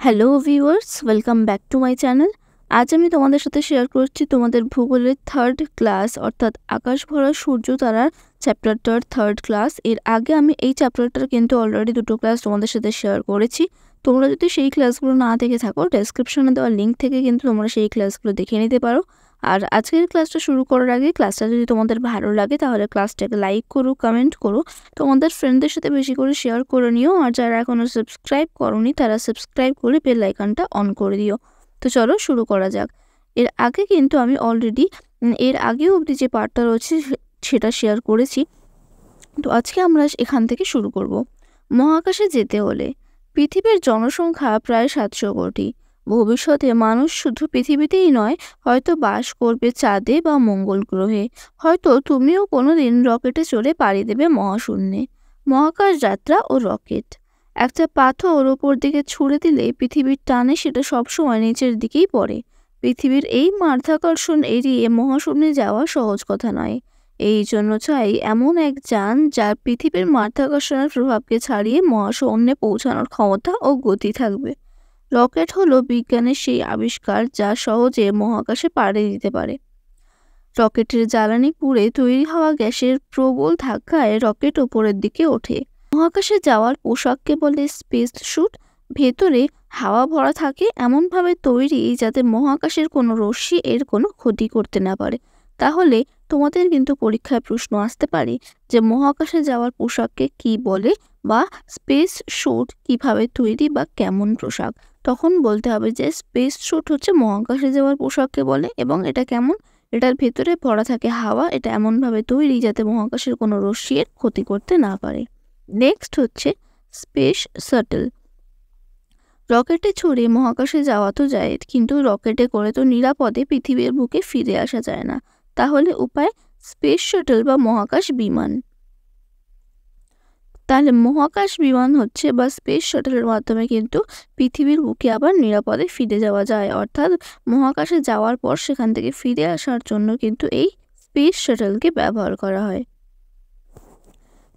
Hello viewers, welcome back to my channel. আজ আমি তোমাদের সাথে শেয়ার করছি তোমাদের ভূগোলের থার্ড ক্লাস অর্থাৎ আকাশ ভরা সূর্য তারার চ্যাপ্টারটার থার্ড ক্লাস। এর আগে আমি এই চ্যাপ্টারটার কিন্তু অলরেডি দুটো ক্লাস তোমাদের সাথে শেয়ার করেছি। তোমরা যদি সেই ক্লাসগুলো না দেখে থাকো, ডেসক্রিপশনে দেওয়া লিঙ্ক থেকে কিন্তু তোমরা সেই ক্লাসগুলো দেখে নিতে পারো। আর আজকের ক্লাসটা শুরু করার আগে ক্লাসটা যদি তোমাদের ভালো লাগে তাহলে ক্লাসটাকে লাইক করো, কমেন্ট করো, তোমাদের ফ্রেন্ডদের সাথে বেশি করে শেয়ার করে নিও। আর যারা এখনও সাবস্ক্রাইব করোনি তারা সাবস্ক্রাইব করে বেল আইকনটা অন করে দিও। তো চলো শুরু করা যাক। এর আগে কিন্তু আমি অলরেডি এর আগেও অবধি যে পার্টটা রয়েছে সেটা শেয়ার করেছি। তো আজকে আমরা এখান থেকে শুরু করব। মহাকাশে যেতে হলে পৃথিবীর জনসংখ্যা প্রায় 700 কোটি। ভবিষ্যতে মানুষ শুধু পৃথিবীতেই নয়, হয়তো বাস করবে চাঁদে বা মঙ্গল গ্রহে। হয়তো তুমিও কোনোদিন রকেটে চড়ে পাড়ি দেবে মহাশূন্যে। মহাকাশ যাত্রা ও রকেট। একটা পাথর ওপর দিকে ছুঁড়ে দিলে পৃথিবীর টানে সেটা সবসময় নিচের দিকেই পড়ে। পৃথিবীর এই মাধ্যাকর্ষণ এড়িয়ে মহাশূন্যে যাওয়া সহজ কথা নয়। এই জন্য চাই এমন এক যান যার পৃথিবীর মাধ্যাকর্ষণের প্রভাবকে ছাড়িয়ে মহাশূন্যে পৌঁছানোর ক্ষমতা ও গতি থাকবে। রকেট হলো বিজ্ঞানের সেই আবিষ্কার যা সহজে মহাকাশে পাড়ি দিতে পারে। রকেটের জ্বালানি পুড়ে তৈরি হওয়া গ্যাসের প্রবল ধাক্কায় রকেট ওপরের দিকে ওঠে। মহাকাশে যাওয়ার পোশাককে বলে স্পেস স্যুট। ভেতরে হাওয়া ভরা থাকে, এমনভাবে তৈরি যাতে মহাকাশের কোনো রশ্মি এর কোনো ক্ষতি করতে না পারে। তাহলে তোমাদের কিন্তু পরীক্ষায় প্রশ্ন আসতে পারে যে মহাকাশে যাওয়ার পোশাককে কি বলে, বা স্পেস স্যুট কিভাবে তৈরি বা কেমন পোশাক। তখন বলতে হবে যে স্পেস স্যুট হচ্ছে মহাকাশে যাওয়ার পোশাককে বলে, এবং এটা কেমন, এটার ভেতরে ভরা থাকে হাওয়া, এটা এমনভাবে তৈরি যাতে মহাকাশের কোনো রশ্মি এর ক্ষতি করতে না পারে। নেক্সট হচ্ছে স্পেস শাটল। রকেটে চড়ে মহাকাশে যাওয়া তো যায়, কিন্তু রকেটে করে তো নিরাপদে পৃথিবীর বুকে ফিরে আসা যায় না। তাহলে উপায় স্পেস শাটল বা মহাকাশ বিমান। তাহলে মহাকাশ বিমান হচ্ছে বা স্পেস শাটলের মাধ্যমে কিন্তু পৃথিবীর বুকে আবার নিরাপদে ফিরে যাওয়া যায়। অর্থাৎ মহাকাশে যাওয়ার পর সেখান থেকে ফিরে আসার জন্য কিন্তু এই স্পেস শাটলকে ব্যবহার করা হয়।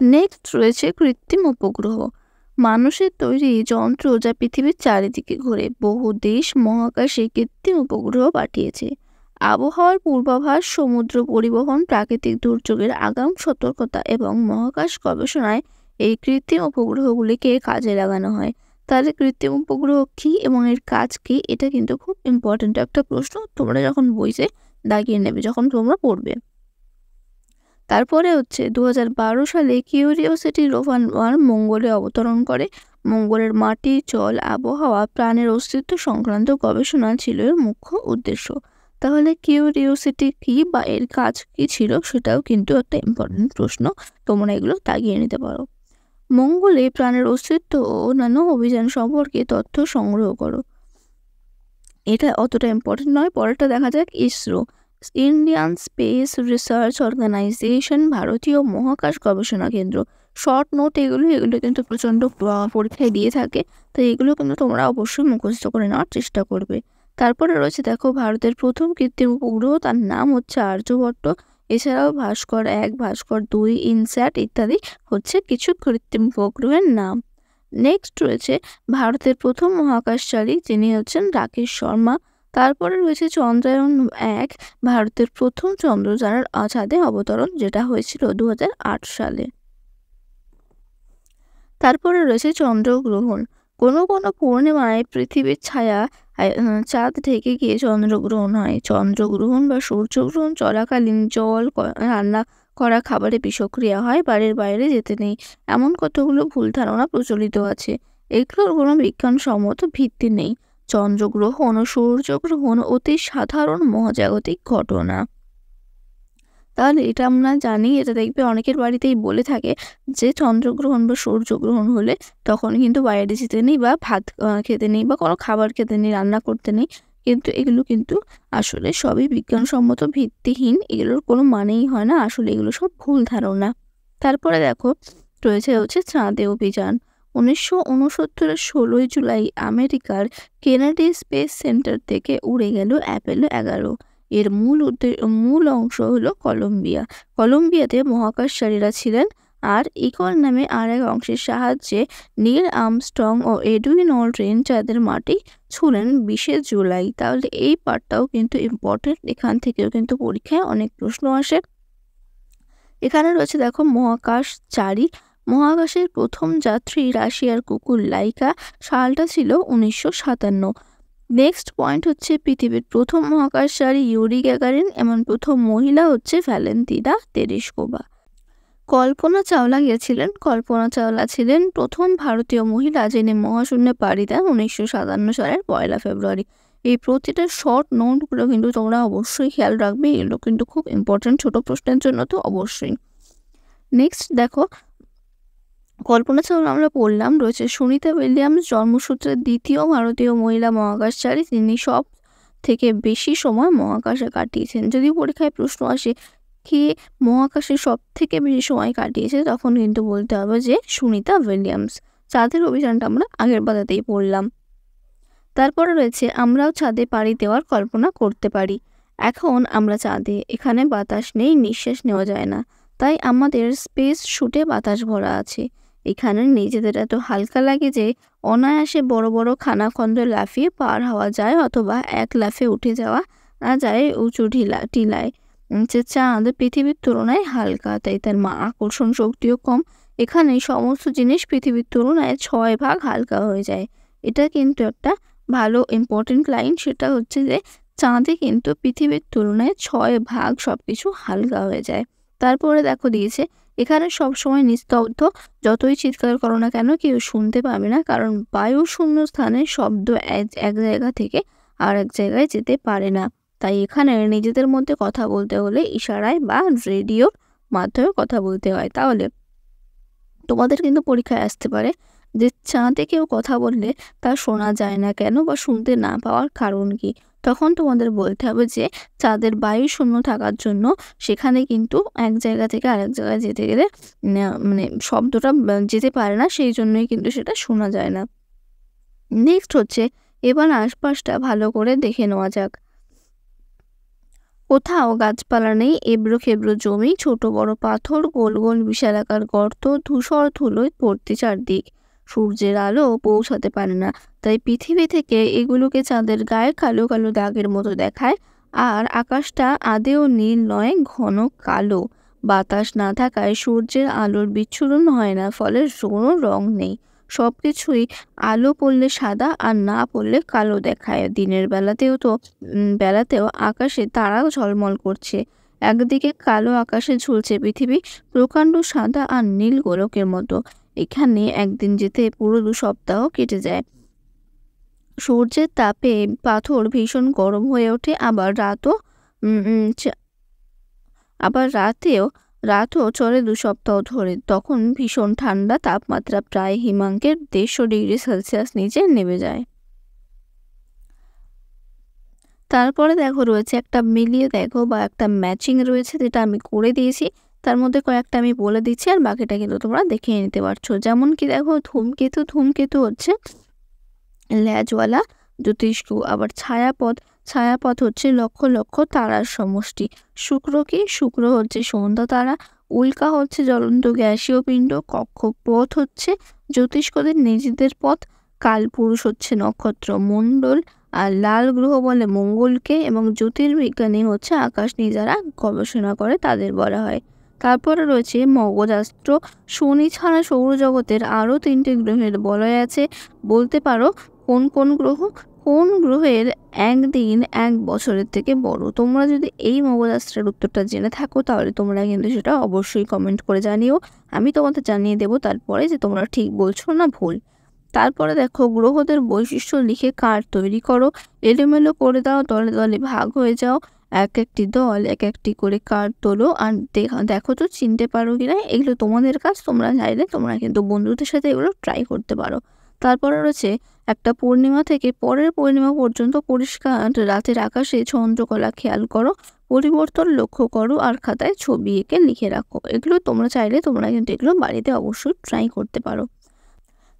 নেক্সট রয়েছে কৃত্রিম উপগ্রহ। মানুষের তৈরি যন্ত্র যা পৃথিবীর চারিদিকে ঘোরে। বহু দেশ মহাকাশে কৃত্রিম উপগ্রহ পাঠিয়েছে। আবহাওয়ার পূর্বাভাস, সমুদ্র পরিবহন, প্রাকৃতিক দুর্যোগের আগাম সতর্কতা এবং মহাকাশ গবেষণায় এই কৃত্রিম উপগ্রহগুলিকে কাজে লাগানো হয়। তাহলে কৃত্রিম উপগ্রহ কী এবং এর কাজ কী, এটা কিন্তু খুব ইম্পর্ট্যান্ট একটা প্রশ্ন। তোমরা যখন বইতে দাগিয়ে নেবে, যখন তোমরা পড়বে। তারপরে হচ্ছে 2012 সালে কিউরিওসিটি রোভার মঙ্গলে অবতরণ করে। মঙ্গলের মাটি, জল, আবহাওয়া, প্রাণের অস্তিত্ব সংক্রান্ত গবেষণা ছিল এর মুখ্য উদ্দেশ্য। তাহলে কিউরিওসিটি কি বা এর কাজ কি ছিল, সেটাও কিন্তু একটা ইম্পর্টেন্ট প্রশ্ন। তোমরা এগুলো তাগিয়ে নিতে পারো। মঙ্গলে প্রাণের অস্তিত্ব ও অন্যান্য অভিযান সম্পর্কে তথ্য সংগ্রহ করো। এটা অতটা ইম্পর্টেন্ট নয়। পরেরটা দেখা যাক ISRO, Indian Space Research Organisation, ভারতীয় মহাকাশ গবেষণা কেন্দ্র। শর্ট নোট এগুলো কিন্তু প্রচণ্ড পরীক্ষায় দিয়ে থাকে, তো এগুলো কিন্তু তোমরা অবশ্যই মুখস্থ করে নেওয়ার চেষ্টা করবে। তারপরে রয়েছে দেখো ভারতের প্রথম কৃত্রিম উপগ্রহ, তার নাম হচ্ছে আর্যভট্ট। এছাড়াও ভাস্কর 1, ভাস্কর 2, ইনস্যাট ইত্যাদি হচ্ছে কিছু কৃত্রিম উপগ্রহের নাম। নেক্সট রয়েছে ভারতের প্রথম মহাকাশচারী, যিনি হচ্ছেন রাকেশ শর্মা। তারপরে রয়েছে চন্দ্রায়ন 1, ভারতের প্রথম চন্দ্রযানের চাঁদে অবতরণ, যেটা হয়েছিল 2008 সালে। তারপরে রয়েছে চন্দ্রগ্রহণ। কোনো কোনো পূর্ণিমায় পৃথিবীর ছায়া চাঁদ ঢেকে গিয়ে চন্দ্রগ্রহণ হয়। চন্দ্রগ্রহণ বা সূর্যগ্রহণ চলাকালীন জল, রান্না করা খাবারে বিষক্রিয়া হয়, বাড়ির বাইরে যেতে নেই, এমন কতগুলো ভুল ধারণা প্রচলিত আছে। এগুলোর কোনো বিজ্ঞানসম্মত ভিত্তি নেই। চন্দ্রগ্রহণ ও সূর্যগ্রহণ অতি সাধারণ মহাজাগতিক ঘটনা। তাহলে এটা আমরা জানি, এটা দেখবে অনেকের বাড়িতেই বলে থাকে যে চন্দ্রগ্রহণ বা সূর্যগ্রহণ হলে তখন কিন্তু বাইরে যেতে নেই, বা ভাত খেতে নেই, বা কোনো খাবার খেতে নেই, রান্না করতে নেই। কিন্তু এগুলো কিন্তু আসলে সবই বিজ্ঞানসম্মত ভিত্তিহীন, এগুলোর কোনো মানেই হয় না। আসলে এগুলো সব ভুল ধারণা। তারপরে দেখো রয়েছে হচ্ছে চাঁদে অভিযান। 1969-এর 16 জুলাই আমেরিকার কেনেডি স্পেস সেন্টার থেকে উড়ে গেল অ্যাপোলো 11। এর মূল অংশ হলো কলম্বিয়া। কলম্বিয়াতে মহাকাশচারীরা ছিলেন আর ইগল নামে আর এক অংশের সাহায্যে নীল আর্মস্ট্রং ও এডুইন অলড্রিন চাঁদের মাটি ছুঁলেন 20শে জুলাই। তাহলে এই পার্টটাও কিন্তু ইম্পর্টেন্ট, এখান থেকেও কিন্তু পরীক্ষায় অনেক প্রশ্ন আসে। এখানে রয়েছে দেখো মহাকাশচারী। মহাকাশের প্রথম যাত্রী রাশিয়ার কুকুর লাইকা, সালটা ছিল 1957। নেক্সট পয়েন্ট হচ্ছে পৃথিবীর প্রথম মহাকাশচারী ইউরি গ্যাগারিন, এমন প্রথম মহিলা হচ্ছে ভ্যালেন্টিনা তেরেস্কোভা। কল্পনা চাওলা গিয়েছিলেন। কল্পনা চাওলা ছিলেন প্রথম ভারতীয় মহিলা যিনি মহাশূন্যে পাড়ি দেন 1957 সালের 1 ফেব্রুয়ারি। এই প্রতিটা শর্ট নোটগুলো কিন্তু তোমরা অবশ্যই খেয়াল রাখবে, এগুলো কিন্তু খুব ইম্পর্টেন্ট ছোট প্রশ্নের জন্য, তো অবশ্যই। নেক্সট দেখো, কল্পনা চাওলা আমরা পড়লাম। রয়েছে সুনিতা উইলিয়ামস, জন্মসূত্রে দ্বিতীয় ভারতীয় মহিলা মহাকাশচারী, তিনি সব থেকে বেশি সময় মহাকাশে কাটিয়েছেন। যদি পরীক্ষায় প্রশ্ন আসে কে মহাকাশে সব থেকে বেশি সময় কাটিয়েছে, তখন কিন্তু বলতে হবে যে সুনিতা উইলিয়ামস। চাঁদের অভিযানটা আমরা আগের পাতাতেই পড়লাম। তারপরে রয়েছে আমরাও চাঁদে পাড়ি দেওয়ার কল্পনা করতে পারি। এখন আমরা চাঁদে, এখানে বাতাস নেই, নিঃশ্বাস নেওয়া যায় না, তাই আমাদের স্পেস শুটে বাতাস ভরা আছে। এখানে নিজেদের এত হালকা লাগে যে অনায়াসে বড় বড় খানাখন্দ লাফিয়ে পার হওয়া যায়, অথবা এক লাফে উঠে যাওয়া না যায় উঁচু টিলায়। যে চাঁদ পৃথিবীর তুলনায় হালকা, তাই তার আকর্ষণ শক্তিও কম। এখানে সমস্ত জিনিস পৃথিবীর তুলনায় 6 ভাগ হালকা হয়ে যায়। এটা কিন্তু একটা ভালো ইম্পর্টেন্ট লাইন, সেটা হচ্ছে যে চাঁদে কিন্তু পৃথিবীর তুলনায় 6 ভাগ সবকিছু হালকা হয়ে যায়। তারপরে দেখো দিয়েছে এখানে সব সময় নিস্তব্ধ, যতই চিৎকার করো না কেন কেউ শুনতে পাবে না, কারণ বায়ু শূন্য স্থানে শব্দ এক জায়গা থেকে আর এক জায়গায় যেতে পারে না। তাই এখানে নিজেদের মধ্যে কথা বলতে হলে ইশারায় বা রেডিওর মাধ্যমে কথা বলতে হয়। তাহলে তোমাদের কিন্তু পরীক্ষায় আসতে পারে যে চাঁদে কেউ কথা বললে তা শোনা যায় না কেন বা শুনতে না পাওয়ার কারণ কি। তখন তোমাদের বলতে হবে যে চাঁদের বায়ু শূন্য থাকার জন্য সেখানে কিন্তু এক জায়গা থেকে আরেক জায়গায় যেতে গেলে মানে শব্দটা যেতে পারে না, সেই জন্যই কিন্তু সেটা শোনা যায় না। নেক্সট হচ্ছে এবার আশপাশটা ভালো করে দেখে নেওয়া যাক। কোথাও গাছপালা নেই, এবড়ো খেবড়ো জমি, ছোট বড় পাথর, গোল গোল বিশালাকার গর্ত, ধূসর ধুলোয় ভর্তি চারদিক। সূর্যের আলো পৌঁছাতে পারে না, তাই পৃথিবী থেকে এগুলোকে চাঁদের গায়ে কালো কালো দাগের মতো দেখায়। আর আকাশটা আদেও নীল নয়, ঘন কালো। বাতাস না থাকায় সূর্যের আলোর বিচ্ছুরণ হয় না, ফলে কোনো রং নেই। সবকিছুই আলো পড়লে সাদা আর না পড়লে কালো দেখায়। দিনের বেলাতেও আকাশে তারাও ঝলমল করছে। একদিকে কালো আকাশে ঝুলছে পৃথিবী, প্রকাণ্ড সাদা আর নীল গোলকের মতো। এখানে একদিন যেতে পুরো 2 সপ্তাহ কেটে যায়। সূর্যের তাপে পাথর ভীষণ গরম হয়ে ওঠে, আবার রাতও চলে 2 সপ্তাহ ধরে। তখন ভীষণ ঠান্ডা, তাপমাত্রা প্রায় হিমাঙ্কের 150 ডিগ্রি সেলসিয়াস নিচে নেমে যায়। তারপরে দেখো রয়েছে একটা মিলিয়ে দেখো বা একটা ম্যাচিং রয়েছে, যেটা আমি করে দিয়েছি। তার মধ্যে কয়েকটা আমি বলে দিচ্ছি, আর বাকিটা কিন্তু তোমরা দেখে নিতে পারছো। যেমন কি দেখো ধূমকেতু হচ্ছে ল্যাজওয়ালা জ্যোতিষ্ক। আবার ছায়াপথ হচ্ছে লক্ষ লক্ষ তারার সমষ্টি। শুক্র হচ্ছে সন্ধ্যা তারা। উল্কা হচ্ছে জ্বলন্ত গ্যাসীয় পিণ্ড। কক্ষপথ হচ্ছে জ্যোতিষ্কদের নিজেদের পথ। কালপুরুষ হচ্ছে নক্ষত্র মণ্ডল, আর লাল গ্রহ বলে মঙ্গলকে, এবং জ্যোতির্বিজ্ঞানী হচ্ছে আকাশ নিয়ে যারা গবেষণা করে তাদের বলা হয়। তারপরে রয়েছে মগজাস্ত্র। শনি ছাড়া সৌরজগতের আরও 3টে গ্রহের বলয় আছে। বলতে পারো কোন গ্রহের একদিন 1 বছরের থেকে বড়। তোমরা যদি এই মগজাস্ত্রের উত্তরটা জেনে থাকো তাহলে তোমরা কিন্তু সেটা অবশ্যই কমেন্ট করে জানিও, আমি তোমাদের জানিয়ে দেবো তারপরে যে তোমরা ঠিক বলছো না ভুল। তারপরে দেখো গ্রহদের বৈশিষ্ট্য লিখে কার্ড তৈরি করো, এলোমেলো করে দাও, দলে দলে ভাগ হয়ে যাও। এক একটি দল এক একটি করে কার্ড তোলো, আর দেখো তো চিনতে পারো কিনা। এগুলো তোমাদের কাজ, তোমরা চাইলে তোমরা কিন্তু বন্ধুদের সাথে এগুলো ট্রাই করতে পারো। তারপরে রয়েছে একটা পূর্ণিমা থেকে পরের পূর্ণিমা পর্যন্ত পরিষ্কার রাতের আকাশে চন্দ্রকলা খেয়াল করো, পরিবর্তন লক্ষ্য করো, আর খাতায় ছবি এঁকে লিখে রাখো। এগুলো তোমরা চাইলে তোমরা কিন্তু এগুলো বাড়িতে অবশ্যই ট্রাই করতে পারো।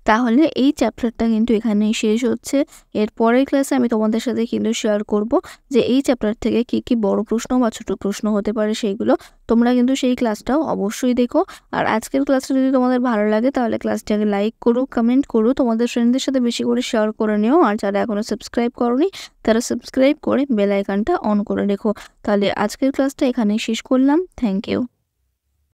তাহলে এই চ্যাপ্টারটা কিন্তু এখানেই শেষ হচ্ছে। এর পরের ক্লাসে আমি তোমাদের সাথে কিন্তু শেয়ার করব যে এই চ্যাপ্টার থেকে কি বড় প্রশ্ন বা ছোট প্রশ্ন হতে পারে সেইগুলো। তোমরা কিন্তু সেই ক্লাসটাও অবশ্যই দেখো। আর আজকের ক্লাসটা যদি তোমাদের ভালো লাগে তাহলে ক্লাসটাকে লাইক করো, কমেন্ট করো, তোমাদের ফ্রেন্ডদের সাথে বেশি করে শেয়ার করে নিও। আর যারা এখনও সাবস্ক্রাইব করোনি তারা সাবস্ক্রাইব করে বেল আইকনটা অন করে রেখো। তাহলে আজকের ক্লাসটা এখানেই শেষ করলাম। Thank you.